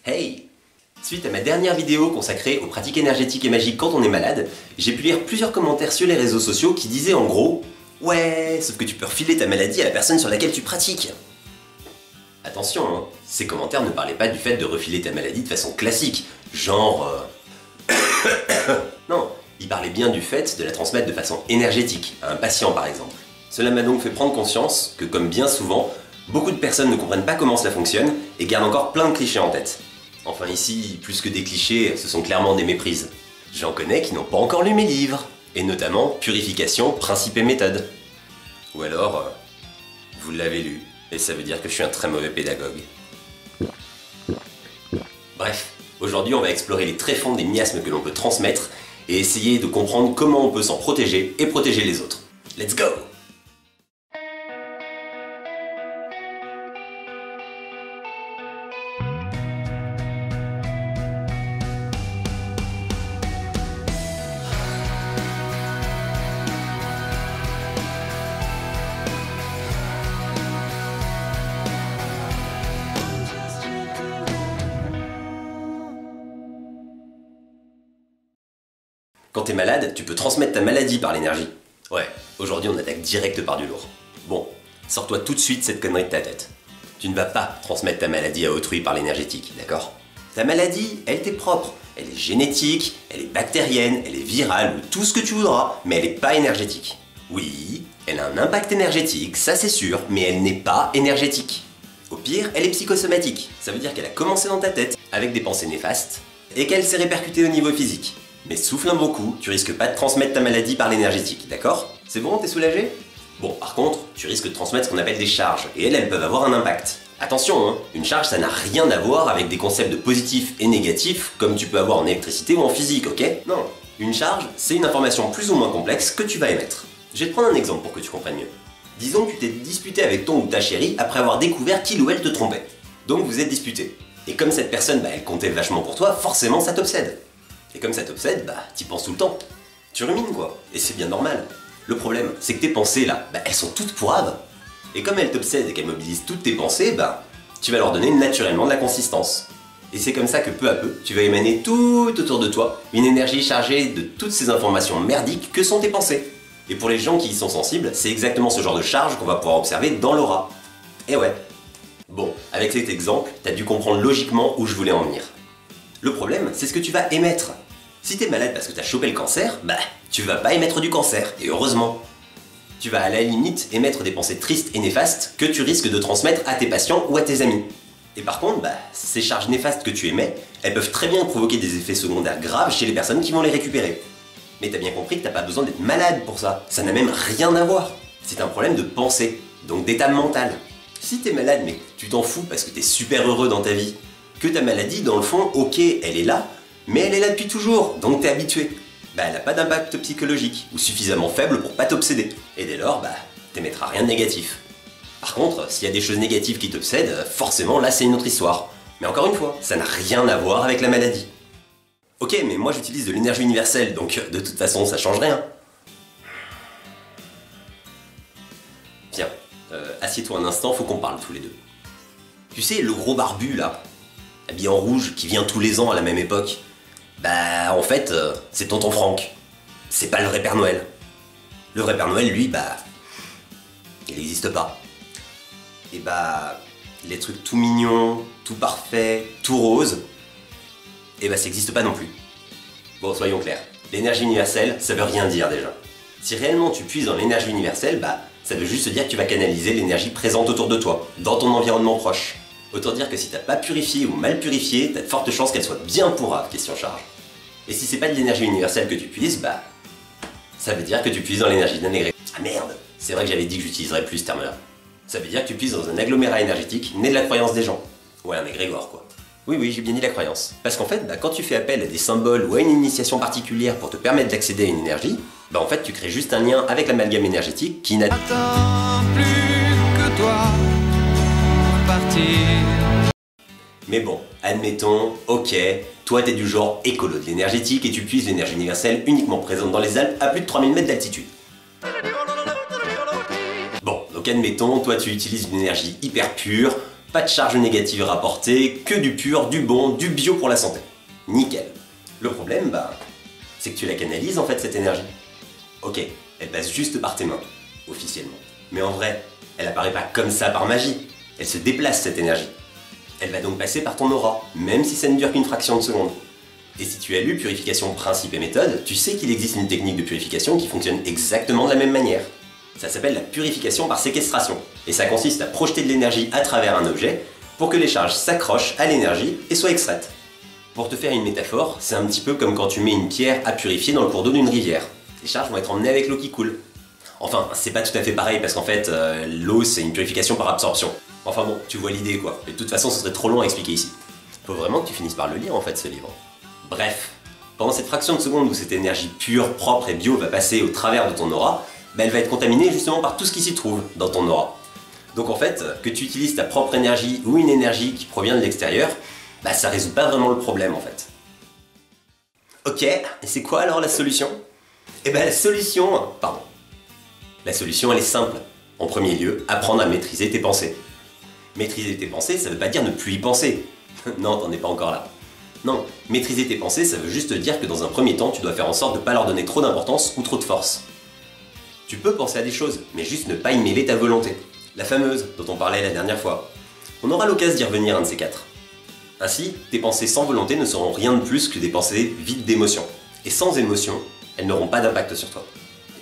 Hey! Suite à ma dernière vidéo consacrée aux pratiques énergétiques et magiques quand on est malade, j'ai pu lire plusieurs commentaires sur les réseaux sociaux qui disaient en gros « Ouais, sauf que tu peux refiler ta maladie à la personne sur laquelle tu pratiques !» Attention, hein, ces commentaires ne parlaient pas du fait de refiler ta maladie de façon classique, genre... Non, ils parlaient bien du fait de la transmettre de façon énergétique, à un patient par exemple. Cela m'a donc fait prendre conscience que, comme bien souvent, beaucoup de personnes ne comprennent pas comment cela fonctionne et gardent encore plein de clichés en tête. Enfin ici, plus que des clichés, ce sont clairement des méprises. J'en connais qui n'ont pas encore lu mes livres, et notamment Purification, Principes et Méthodes. Ou alors, vous l'avez lu, et ça veut dire que je suis un très mauvais pédagogue. Bref, aujourd'hui on va explorer les tréfonds des miasmes que l'on peut transmettre, et essayer de comprendre comment on peut s'en protéger et protéger les autres. Let's go! Quand t'es malade, tu peux transmettre ta maladie par l'énergie. Ouais, aujourd'hui on attaque direct par du lourd. Bon, sors-toi tout de suite cette connerie de ta tête. Tu ne vas pas transmettre ta maladie à autrui par l'énergétique, d'accord? Ta maladie, elle t'est propre. Elle est génétique, elle est bactérienne, elle est virale, ou tout ce que tu voudras, mais elle n'est pas énergétique. Oui, elle a un impact énergétique, ça c'est sûr, mais elle n'est pas énergétique. Au pire, elle est psychosomatique. Ça veut dire qu'elle a commencé dans ta tête, avec des pensées néfastes, et qu'elle s'est répercutée au niveau physique. Mais souffle un bon coup, tu risques pas de transmettre ta maladie par l'énergétique, d'accord? C'est bon, t'es soulagé? Bon, par contre, tu risques de transmettre ce qu'on appelle des charges, et elles peuvent avoir un impact. Attention, hein, une charge ça n'a rien à voir avec des concepts de positif et négatif, comme tu peux avoir en électricité ou en physique, ok? Non, une charge, c'est une information plus ou moins complexe que tu vas émettre. Je vais te prendre un exemple pour que tu comprennes mieux. Disons que tu t'es disputé avec ton ou ta chérie après avoir découvert qu'il ou elle te trompait. Donc vous êtes disputé. Et comme cette personne, elle comptait vachement pour toi, forcément ça t'obsède. Et comme ça t'obsède, t'y penses tout le temps. Tu rumines quoi, et c'est bien normal. Le problème, c'est que tes pensées là, elles sont toutes pourraves. Et comme elles t'obsèdent et qu'elles mobilisent toutes tes pensées, tu vas leur donner naturellement de la consistance. Et c'est comme ça que peu à peu, tu vas émaner tout autour de toi une énergie chargée de toutes ces informations merdiques que sont tes pensées. Et pour les gens qui y sont sensibles, c'est exactement ce genre de charge qu'on va pouvoir observer dans l'aura. Et ouais. Bon, avec cet exemple, t'as dû comprendre logiquement où je voulais en venir. Le problème, c'est ce que tu vas émettre. Si t'es malade parce que t'as chopé le cancer, tu vas pas émettre du cancer, et heureusement. Tu vas à la limite émettre des pensées tristes et néfastes que tu risques de transmettre à tes patients ou à tes amis. Et par contre, ces charges néfastes que tu émets, elles peuvent très bien provoquer des effets secondaires graves chez les personnes qui vont les récupérer. Mais t'as bien compris que t'as pas besoin d'être malade pour ça, ça n'a même rien à voir. C'est un problème de pensée, donc d'état mental. Si t'es malade mais que tu t'en fous parce que t'es super heureux dans ta vie, que ta maladie, dans le fond, ok, elle est là, mais elle est là depuis toujours, donc t'es habitué. Elle n'a pas d'impact psychologique, ou suffisamment faible pour pas t'obséder. Et dès lors, t'émettras rien de négatif. Par contre, s'il y a des choses négatives qui t'obsèdent, forcément là c'est une autre histoire. Mais encore une fois, ça n'a rien à voir avec la maladie. Ok, mais moi j'utilise de l'énergie universelle, donc de toute façon ça change rien. Tiens, assieds-toi un instant, faut qu'on parle tous les deux. Tu sais, le gros barbu là, habillé en rouge, qui vient tous les ans à la même époque, en fait, c'est tonton Franck. C'est pas le vrai Père Noël. Le vrai Père Noël, lui, il n'existe pas. Et les trucs tout mignons, tout parfaits, tout roses, ça n'existe pas non plus. Bon, soyons clairs, l'énergie universelle, ça veut rien dire déjà. Si réellement tu puises dans l'énergie universelle, ça veut juste dire que tu vas canaliser l'énergie présente autour de toi, dans ton environnement proche. Autant dire que si t'as pas purifié ou mal purifié, t'as de fortes chances qu'elle soit bien pourrave, question charge. Et si c'est pas de l'énergie universelle que tu puises, ça veut dire que tu puises dans l'énergie d'un égrégore. Ah merde, c'est vrai que j'avais dit que j'utiliserais plus ce terme-là. Ça veut dire que tu puises dans un agglomérat énergétique né de la croyance des gens. Ouais, un égrégore quoi. Oui, j'ai bien dit la croyance. Parce qu'en fait, quand tu fais appel à des symboles ou à une initiation particulière pour te permettre d'accéder à une énergie, en fait tu crées juste un lien avec l'amalgame énergétique qui n'a... Attends plus que toi pour partir. Mais bon, admettons, ok, toi t'es du genre écolo de l'énergétique et tu puises l'énergie universelle uniquement présente dans les Alpes à plus de 3000 mètres d'altitude. Bon, donc admettons, toi tu utilises une énergie hyper pure, Pas de charge négative rapportée, que du pur, du bon, du bio pour la santé. Nickel. Le problème, c'est que tu la canalises en fait cette énergie. Ok, elle passe juste par tes mains, officiellement. Mais en vrai, elle apparaît pas comme ça par magie. Elle se déplace cette énergie. Elle va donc passer par ton aura, même si ça ne dure qu'une fraction de seconde. Et si tu as lu Purification, Principe et Méthode, tu sais qu'il existe une technique de purification qui fonctionne exactement de la même manière. Ça s'appelle la purification par séquestration, et ça consiste à projeter de l'énergie à travers un objet pour que les charges s'accrochent à l'énergie et soient extraites. Pour te faire une métaphore, c'est un petit peu comme quand tu mets une pierre à purifier dans le cours d'eau d'une rivière. Les charges vont être emmenées avec l'eau qui coule. Enfin, c'est pas tout à fait pareil parce qu'en fait, l'eau c'est une purification par absorption. Enfin bon, tu vois l'idée quoi, et de toute façon ce serait trop long à expliquer ici. Faut vraiment que tu finisses par le lire en fait ce livre. Bref, pendant cette fraction de seconde où cette énergie pure, propre et bio va passer au travers de ton aura, elle va être contaminée justement par tout ce qui s'y trouve dans ton aura. Donc en fait, que tu utilises ta propre énergie ou une énergie qui provient de l'extérieur, ça résout pas vraiment le problème en fait. Ok, et c'est quoi alors la solution? La solution elle est simple. En premier lieu, apprendre à maîtriser tes pensées. Maîtriser tes pensées, ça veut pas dire ne plus y penser. Non, t'en es pas encore là. Non, maîtriser tes pensées, ça veut juste dire que dans un premier temps, tu dois faire en sorte de pas leur donner trop d'importance ou trop de force. Tu peux penser à des choses, mais juste ne pas y mêler ta volonté. La fameuse, dont on parlait la dernière fois. On aura l'occasion d'y revenir un de ces quatre. Ainsi, tes pensées sans volonté ne seront rien de plus que des pensées vides d'émotion. Et sans émotion, elles n'auront pas d'impact sur toi.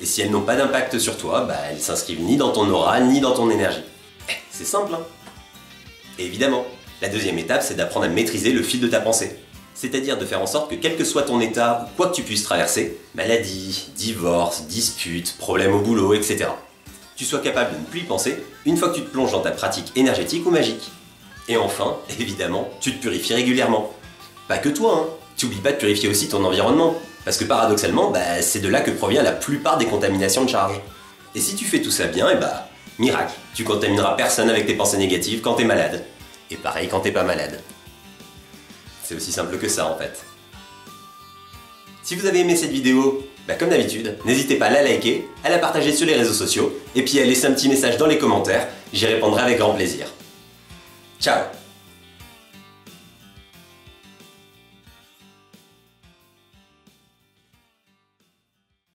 Et si elles n'ont pas d'impact sur toi, elles s'inscrivent ni dans ton aura, ni dans ton énergie. C'est simple, hein? Et évidemment, la deuxième étape, c'est d'apprendre à maîtriser le fil de ta pensée. C'est-à-dire de faire en sorte que quel que soit ton état ou quoi que tu puisses traverser, maladie, divorce, dispute, problème au boulot, etc., tu sois capable de ne plus y penser une fois que tu te plonges dans ta pratique énergétique ou magique. Et enfin, évidemment, tu te purifies régulièrement. Pas que toi, hein. T'oublies pas de purifier aussi ton environnement. Parce que paradoxalement, c'est de là que provient la plupart des contaminations de charge. Et si tu fais tout ça bien, miracle, tu contamineras personne avec tes pensées négatives quand t'es malade. Et pareil quand t'es pas malade. C'est aussi simple que ça en fait. Si vous avez aimé cette vidéo, comme d'habitude, n'hésitez pas à la liker, à la partager sur les réseaux sociaux, et puis à laisser un petit message dans les commentaires, j'y répondrai avec grand plaisir. Ciao!